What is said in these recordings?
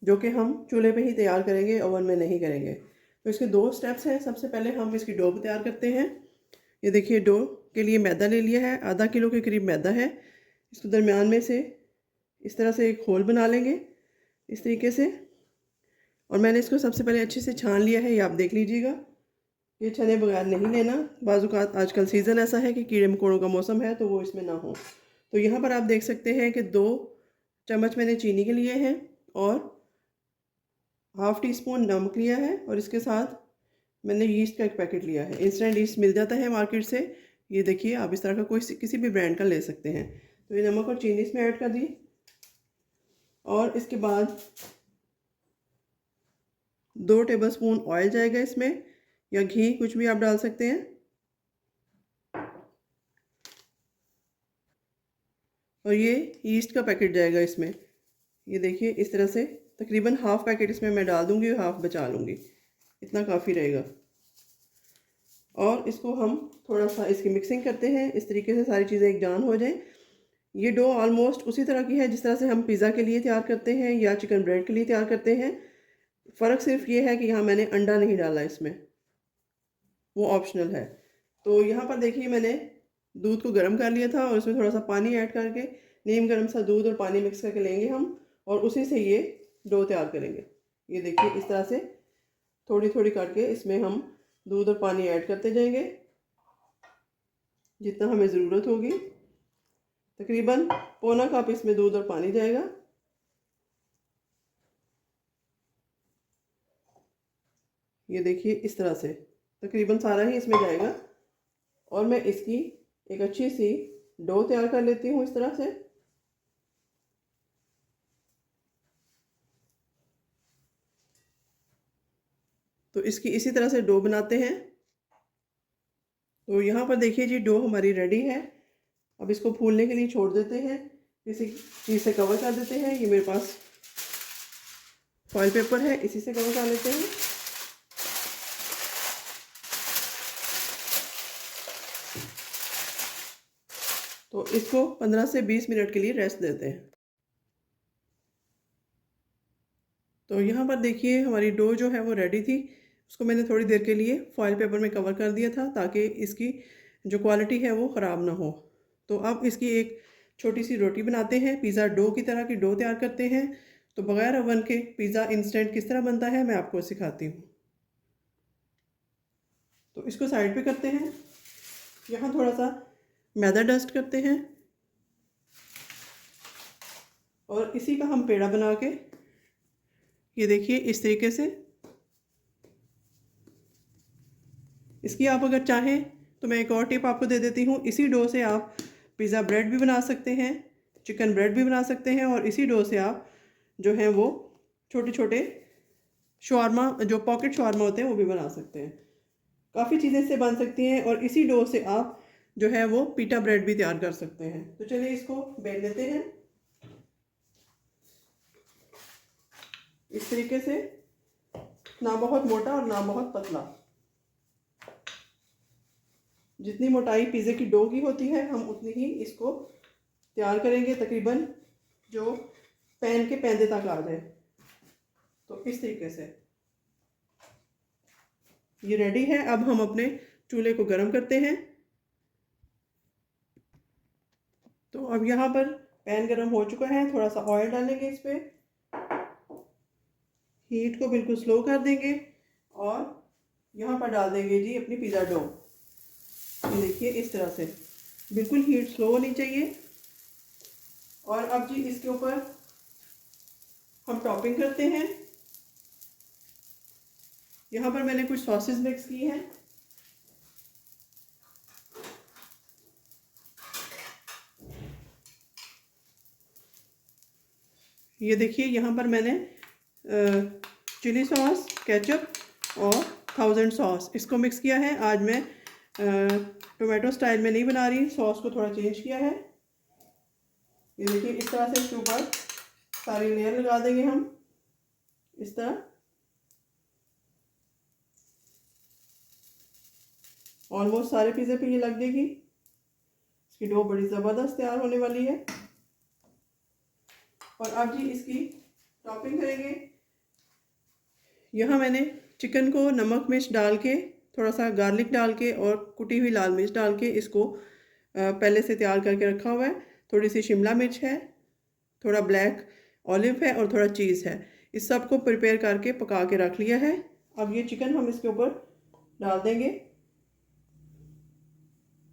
जो कि हम चूल्हे पे ही तैयार करेंगे, ओवन में नहीं करेंगे। तो इसके 2 स्टेप्स हैं। सबसे पहले हम इसकी डो तैयार करते हैं। ये देखिए डो के लिए मैदा ले लिया है, आधा किलो के करीब मैदा है। इसको दरमियान में से इस तरह से एक होल बना लेंगे इस तरीके से। और मैंने इसको सबसे पहले अच्छे से छान लिया है, ये आप देख लीजिएगा। ये छने बगैर नहीं लेना, बाज़-औक़ात आजकल सीज़न ऐसा है कि कीड़े मकोड़ों का मौसम है तो वो इसमें ना हो। तो यहाँ पर आप देख सकते हैं कि 2 चम्मच मैंने चीनी के लिए हैं और हाफ़ टी स्पून नमक लिया है और इसके साथ मैंने यीस्ट का एक पैकेट लिया है। इंस्टेंट यीस्ट मिल जाता है मार्केट से। ये देखिए आप इस तरह का कोई किसी भी ब्रांड का ले सकते हैं। तो ये नमक और चीनी इसमें ऐड कर दी और इसके बाद 2 टेबलस्पून ऑयल जाएगा इसमें, या घी, कुछ भी आप डाल सकते हैं। और ये यीस्ट का पैकेट जाएगा इसमें। ये देखिए इस तरह से तकरीबन हाफ़ पैकेट इसमें मैं डाल दूँगी और हाफ़ बचा लूँगी, इतना काफ़ी रहेगा। और इसको हम थोड़ा सा इसकी मिक्सिंग करते हैं, इस तरीके से सारी चीज़ें एक जान हो जाएं। ये डो ऑलमोस्ट उसी तरह की है जिस तरह से हम पिज़्ज़ा के लिए तैयार करते हैं या चिकन ब्रेड के लिए तैयार करते हैं। फ़र्क सिर्फ ये है कि यहाँ मैंने अंडा नहीं डाला इसमें, वो ऑप्शनल है। तो यहाँ पर देखिए मैंने दूध को गर्म कर लिया था और उसमें थोड़ा सा पानी ऐड करके नीम गर्म सा दूध और पानी मिक्स करके लेंगे हम, और उसी से ये डो तैयार करेंगे। ये देखिए इस तरह से थोड़ी थोड़ी करके इसमें हम दूध और पानी ऐड करते जाएंगे जितना हमें ज़रूरत होगी। तकरीबन पौना कप इसमें दूध और पानी जाएगा। ये देखिए इस तरह से तकरीबन सारा ही इसमें जाएगा। और मैं इसकी एक अच्छी सी डो तैयार कर लेती हूँ इस तरह से। तो इसकी इसी तरह से डो बनाते हैं। तो यहाँ पर देखिए जी डो हमारी रेडी है। अब इसको फूलने के लिए छोड़ देते हैं, किसी चीज़ से कवर कर देते हैं। ये मेरे पास फॉइल पेपर है, इसी से कवर कर लेते हैं। तो इसको 15 से 20 मिनट के लिए रेस्ट देते हैं। तो यहाँ पर देखिए हमारी डो जो है वो रेडी थी। उसको मैंने थोड़ी देर के लिए फॉइल पेपर में कवर कर दिया था ताकि इसकी जो क्वालिटी है वो ख़राब ना हो। तो अब इसकी एक छोटी सी रोटी बनाते हैं, पिज़्ज़ा डो की तरह की डो तैयार करते हैं। तो बग़ैर ओवन के पिज़्ज़ा इंस्टेंट किस तरह बनता है मैं आपको सिखाती हूँ। तो इसको साइड पे करते हैं। यहाँ थोड़ा सा मैदा डस्ट करते हैं और इसी का हम पेड़ा बना के, ये देखिए इस तरीके से, इसकी आप अगर चाहें तो मैं एक और टिप आपको दे देती हूँ। इसी डो से आप पिज़्ज़ा ब्रेड भी बना सकते हैं, चिकन ब्रेड भी बना सकते हैं, और इसी डो से आप जो हैं वो छोटे छोटे शवारमा, जो पॉकेट शवारमा होते हैं, वो भी बना सकते हैं। काफ़ी चीज़ें इससे बन सकती हैं। और इसी डो से आप जो है वो पीटा ब्रेड भी तैयार कर सकते हैं। तो चलिए इसको बेल लेते हैं इस तरीके से, ना बहुत मोटा और ना बहुत पतला। जितनी मोटाई पिज़्ज़े की डो की होती है हम उतनी ही इसको तैयार करेंगे, तकरीबन जो पैन के पैंदे तक आ जाए। तो इस तरीके से ये रेडी है। अब हम अपने चूल्हे को गर्म करते हैं। तो अब यहाँ पर पैन गर्म हो चुका है, थोड़ा सा ऑयल डालेंगे इस पर, हीट को बिल्कुल स्लो कर देंगे और यहाँ पर डाल देंगे जी अपनी पिज़्ज़ा डो। ये देखिए इस तरह से बिल्कुल हीट स्लो होनी चाहिए। और अब जी इसके ऊपर हम टॉपिंग करते हैं। यहाँ पर मैंने कुछ सॉसेस मिक्स की हैं। ये देखिए यहाँ पर मैंने चिली सॉस, केचप और 1000 सॉस इसको मिक्स किया है। आज मैं टोमेटो स्टाइल में नहीं बना रही, सॉस को थोड़ा चेंज किया है। ये देखिए इस तरह से इसके ऊपर सारी लेयर लगा देंगे हम इस तरह। ऑलमोस्ट सारे पिज़्ज़े पे ये लग जाएगी। इसकी डो बड़ी ज़बरदस्त तैयार होने वाली है। और अब जी इसकी टॉपिंग करेंगे। यहाँ मैंने चिकन को नमक मिर्च डाल के, थोड़ा सा गार्लिक डाल के और कुटी हुई लाल मिर्च डाल के इसको पहले से तैयार करके रखा हुआ है। थोड़ी सी शिमला मिर्च है, थोड़ा ब्लैक ऑलिव है और थोड़ा चीज़ है। इस सब को प्रिपेयर करके पका के रख लिया है। अब ये चिकन हम इसके ऊपर डाल देंगे।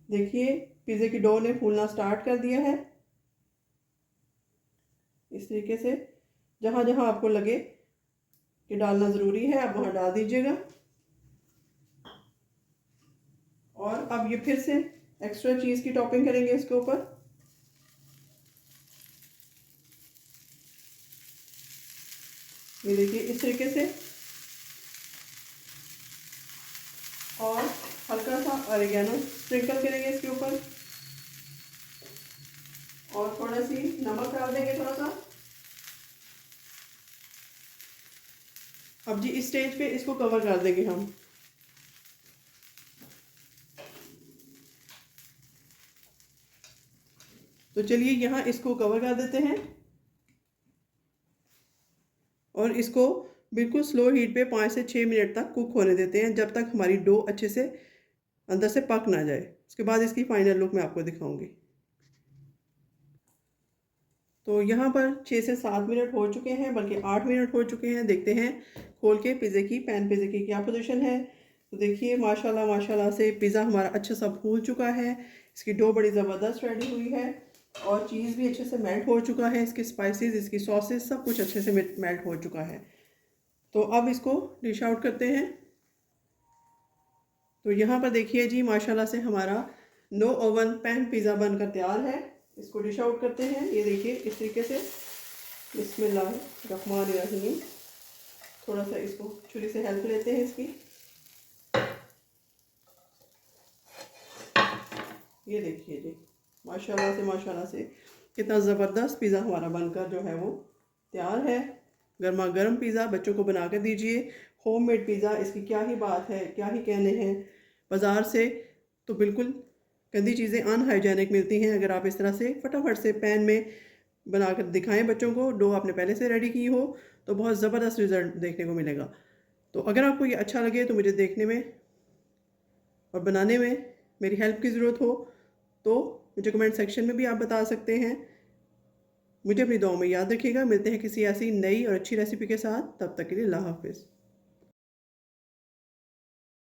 देखिए पिज़्ज़े की डो ने फूलना स्टार्ट कर दिया है। इस तरीके से जहाँ जहाँ आपको लगे कि डालना ज़रूरी है आप वहाँ डाल दीजिएगा। और अब ये फिर से एक्स्ट्रा चीज़ की टॉपिंग करेंगे इसके ऊपर। ये देखिए इस तरीके से, और हल्का सा ऑरिगेनो स्प्रिंकल करेंगे इसके ऊपर और थोड़ा सी नमक डाल देंगे थोड़ा सा। अब जी इस स्टेज पे इसको कवर कर देंगे हम। तो चलिए यहाँ इसको कवर कर देते हैं और इसको बिल्कुल स्लो हीट पे 5 से 6 मिनट तक कुक होने देते हैं, जब तक हमारी डो अच्छे से अंदर से पक ना जाए। उसके बाद इसकी फाइनल लुक मैं आपको दिखाऊंगी। तो यहाँ पर 6 से 7 मिनट हो चुके हैं, बल्कि 8 मिनट हो चुके हैं। देखते हैं खोल के पिज़्ज़े की, पैन पिज़्ज़े की क्या पोजीशन है। तो देखिए माशाल्लाह माशाल्लाह से पिज़्ज़ा हमारा अच्छा सा फूल चुका है। इसकी डो बड़ी ज़बरदस्त रेडी हुई है और चीज़ भी अच्छे से मेल्ट हो चुका है। इसके स्पाइसेस, इसकी सॉसेस सब कुछ अच्छे से मेल्ट हो चुका है। तो अब इसको डिश आउट करते हैं। तो यहाँ पर देखिए जी माशाल्लाह से हमारा नो ओवन पैन पिज़्ज़ा बनकर तैयार है। इसको डिश आउट करते हैं। ये देखिए इस तरीके से, बिस्मिल्लाहिर्रहमानिर्रहीम। थोड़ा सा इसको छुरी से हेल्प लेते हैं इसकी। ये देखिए जी माशाल्लाह से कितना ज़बरदस्त पिज़्ज़ा हमारा बनकर जो है वो तैयार है। गर्मा गर्म पिज़्ज़ा बच्चों को बना कर दीजिए। होममेड पिज़्ज़ा, इसकी क्या ही बात है, क्या ही कहने हैं। बाज़ार से तो बिल्कुल गंदी चीज़ें अनहाइजेनिक मिलती हैं। अगर आप इस तरह से फटाफट से पैन में बनाकर दिखाएं बच्चों को, डो आपने पहले से रेडी की हो, तो बहुत ज़बरदस्त रिज़ल्ट देखने को मिलेगा। तो अगर आपको ये अच्छा लगे तो मुझे देखने में और बनाने में मेरी हेल्प की ज़रूरत हो तो मुझे कमेंट सेक्शन में भी आप बता सकते हैं। मुझे अपनी दुआओं में याद रखिएगा। मिलते हैं किसी ऐसी नई और अच्छी रेसिपी के साथ। तब तक के लिए अल्लाह हाफ़िज़।